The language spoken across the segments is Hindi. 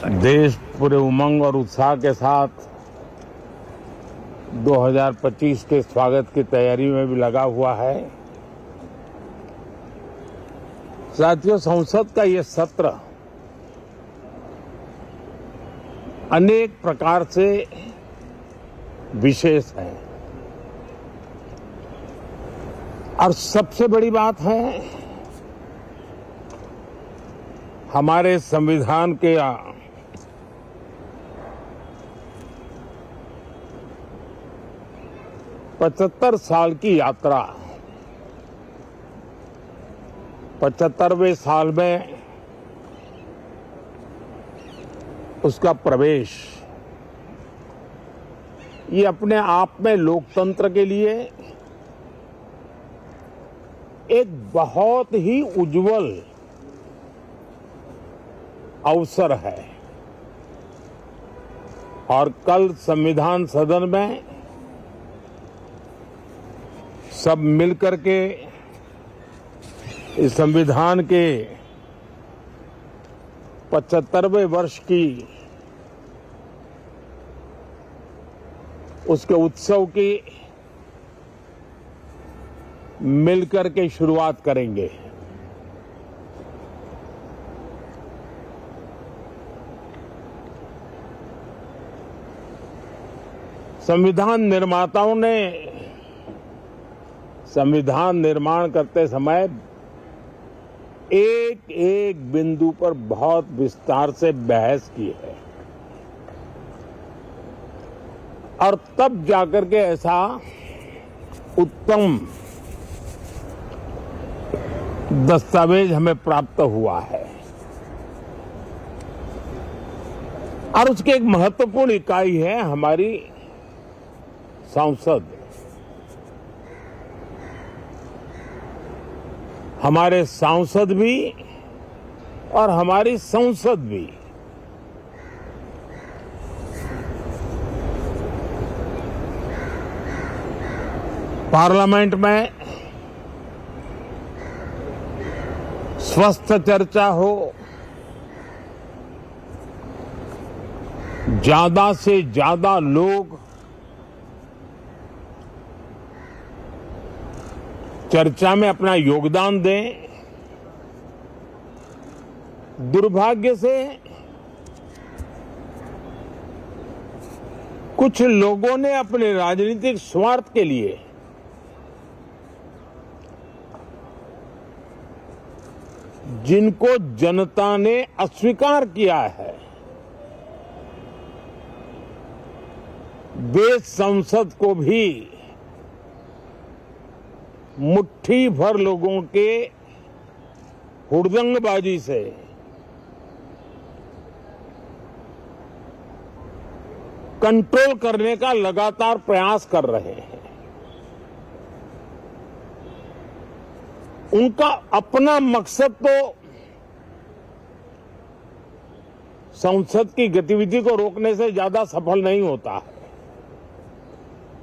देश पूरे उमंग और उत्साह के साथ 2025 के स्वागत की तैयारी में भी लगा हुआ है। साथियों, संसद का ये सत्र अनेक प्रकार से विशेष है और सबसे बड़ी बात है हमारे संविधान के 75 साल की यात्रा, 75वें साल में उसका प्रवेश, ये अपने आप में लोकतंत्र के लिए एक बहुत ही उज्जवल अवसर है। और कल संविधान सदन में सब मिलकर के इस संविधान के 75वें वर्ष की उसके उत्सव की मिलकर के शुरुआत करेंगे। संविधान निर्माताओं ने संविधान निर्माण करते समय एक एक बिंदु पर बहुत विस्तार से बहस की है और तब जाकर के ऐसा उत्तम दस्तावेज हमें प्राप्त हुआ है। और उसकी एक महत्वपूर्ण इकाई है हमारी संसद। हमारे सांसद भी और हमारी संसद भी पार्लियामेंट में स्वस्थ चर्चा हो, ज्यादा से ज्यादा लोग चर्चा में अपना योगदान दें। दुर्भाग्य से कुछ लोगों ने अपने राजनीतिक स्वार्थ के लिए जिनको जनता ने अस्वीकार किया है, वे संसद को भी मुट्ठी भर लोगों के हुड़दंगबाजी से कंट्रोल करने का लगातार प्रयास कर रहे हैं। उनका अपना मकसद तो संसद की गतिविधि को रोकने से ज्यादा सफल नहीं होता है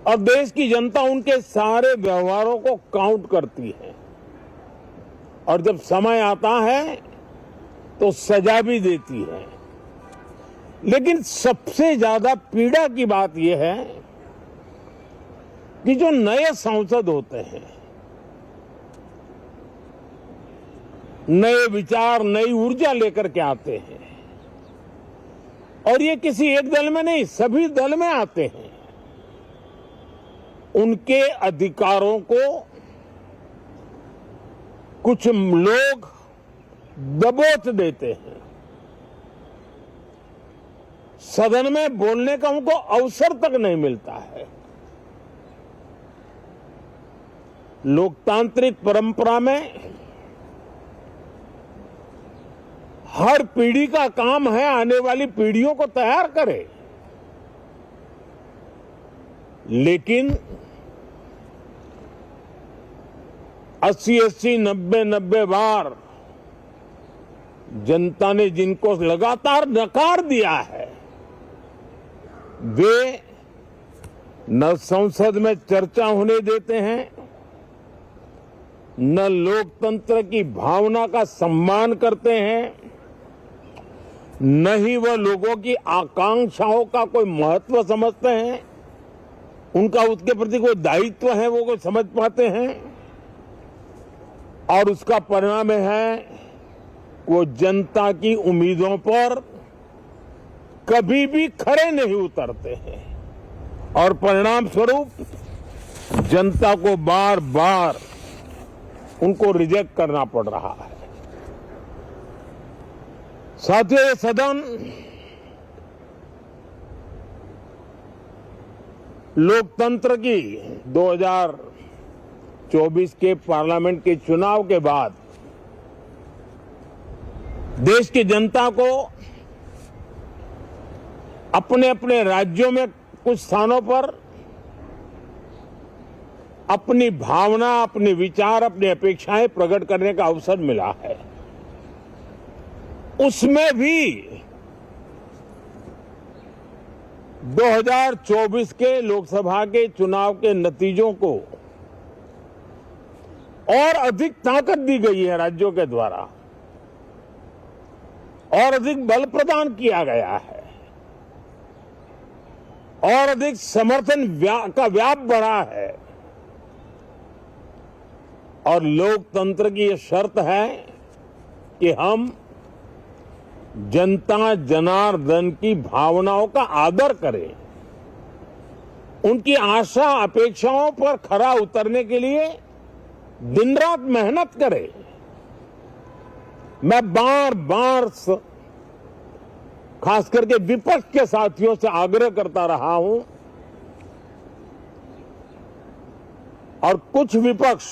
और देश की जनता उनके सारे व्यवहारों को काउंट करती है और जब समय आता है तो सजा भी देती है। लेकिन सबसे ज्यादा पीड़ा की बात यह है कि जो नए सांसद होते हैं, नए विचार, नई ऊर्जा लेकर के आते हैं और ये किसी एक दल में नहीं, सभी दल में आते हैं। उनके अधिकारों को कुछ लोग दबोच देते हैं। सदन में बोलने का उनको अवसर तक नहीं मिलता है। लोकतांत्रिक परंपरा में हर पीढ़ी का काम है आने वाली पीढ़ियों को तैयार करे, लेकिन 80-80, 90-90 बार जनता ने जिनको लगातार नकार दिया है, वे न संसद में चर्चा होने देते हैं, न लोकतंत्र की भावना का सम्मान करते हैं, न ही वह लोगों की आकांक्षाओं का कोई महत्व समझते हैं, उनका उसके प्रति कोई दायित्व है वो कोई समझ पाते हैं, और उसका परिणाम है वो जनता की उम्मीदों पर कभी भी खरे नहीं उतरते हैं, और परिणाम स्वरूप जनता को बार बार उनको रिजेक्ट करना पड़ रहा है। साथियों, ये सदन लोकतंत्र की 2024 के पार्लियामेंट के चुनाव के बाद देश की जनता को अपने अपने राज्यों में कुछ स्थानों पर अपनी भावना, अपने विचार, अपनी अपेक्षाएं प्रकट करने का अवसर मिला है। उसमें भी 2024 के लोकसभा के चुनाव के नतीजों को और अधिक ताकत दी गई है राज्यों के द्वारा, और अधिक बल प्रदान किया गया है, और अधिक समर्थन का व्याप बढ़ा है। और लोकतंत्र की यह शर्त है कि हम जनता जनार्दन की भावनाओं का आदर करें, उनकी आशा अपेक्षाओं पर खरा उतरने के लिए दिन रात मेहनत करें। मैं बार बार खास करके विपक्ष के साथियों से आग्रह करता रहा हूं, और कुछ विपक्ष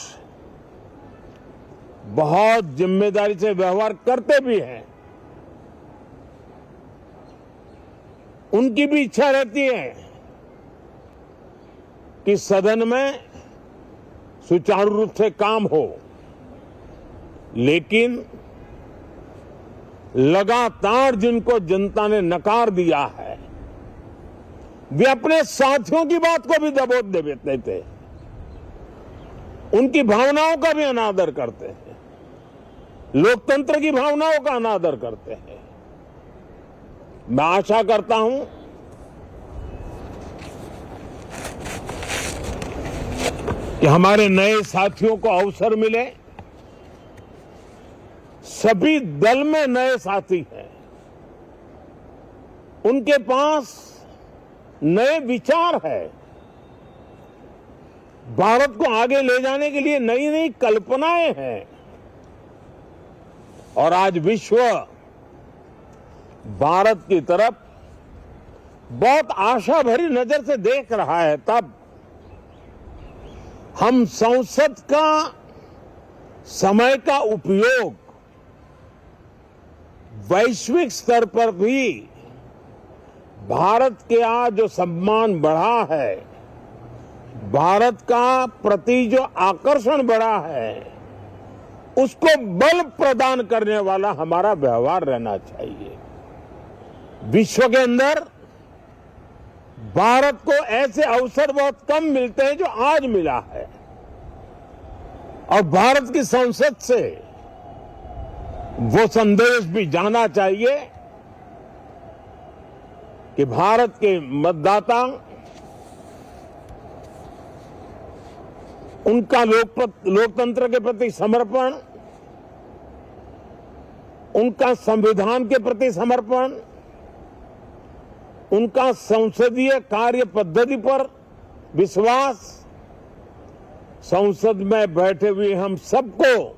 बहुत जिम्मेदारी से व्यवहार करते भी हैं। उनकी भी इच्छा रहती है कि सदन में सुचारू रूप से काम हो, लेकिन लगातार जिनको जनता ने नकार दिया है, वे अपने साथियों की बात को भी दबोच देते थे, उनकी भावनाओं का भी अनादर करते हैं, लोकतंत्र की भावनाओं का अनादर करते हैं। मैं आशा करता हूं कि हमारे नए साथियों को अवसर मिले। सभी दल में नए साथी हैं, उनके पास नए विचार है, भारत को आगे ले जाने के लिए नई नई कल्पनाएं हैं, और आज विश्व भारत की तरफ बहुत आशा भरी नजर से देख रहा है। तब हम संसद का समय का उपयोग वैश्विक स्तर पर भी भारत के आज जो सम्मान बढ़ा है, भारत का प्रति जो आकर्षण बढ़ा है, उसको बल प्रदान करने वाला हमारा व्यवहार रहना चाहिए। विश्व के अंदर भारत को ऐसे अवसर बहुत कम मिलते हैं जो आज मिला है, और भारत की संसद से वो संदेश भी जाना चाहिए कि भारत के मतदाता उनका लोकतंत्र के प्रति समर्पण, उनका संविधान के प्रति समर्पण, उनका संसदीय कार्य पद्धति पर विश्वास, संसद में बैठे हुए हम सबको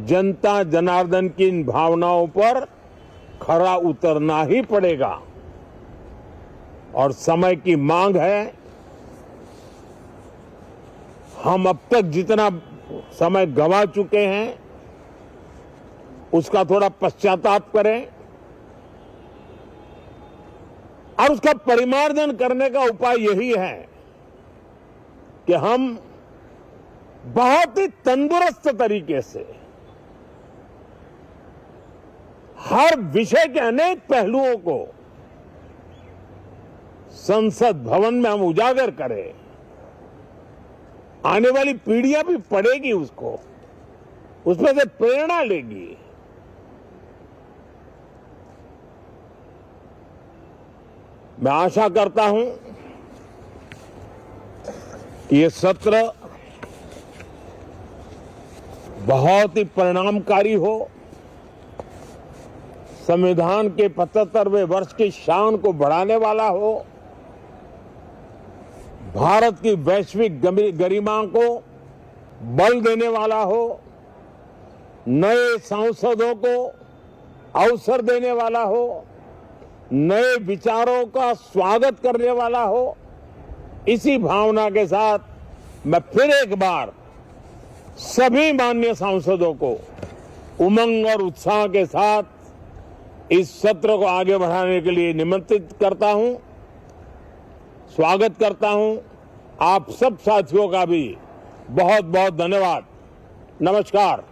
जनता जनार्दन की इन भावनाओं पर खरा उतरना ही पड़ेगा। और समय की मांग है, हम अब तक जितना समय गंवा चुके हैं उसका थोड़ा पश्चाताप करें, और उसका परिमार्जन करने का उपाय यही है कि हम बहुत ही तंदुरुस्त तरीके से हर विषय के अनेक पहलुओं को संसद भवन में हम उजागर करें। आने वाली पीढ़ियां भी पढ़ेगी उसको, उसमें से प्रेरणा लेगी, मैं आशा करता हूं कि ये सत्र बहुत ही परिणामकारी हो, संविधान के 75वें वर्ष की शान को बढ़ाने वाला हो, भारत की वैश्विक गरिमा को बल देने वाला हो, नए सांसदों को अवसर देने वाला हो, नए विचारों का स्वागत करने वाला हो। इसी भावना के साथ मैं फिर एक बार सभी माननीय सांसदों को उमंग और उत्साह के साथ इस सत्र को आगे बढ़ाने के लिए निमंत्रित करता हूं, स्वागत करता हूं। आप सब साथियों का भी बहुत बहुत धन्यवाद। नमस्कार।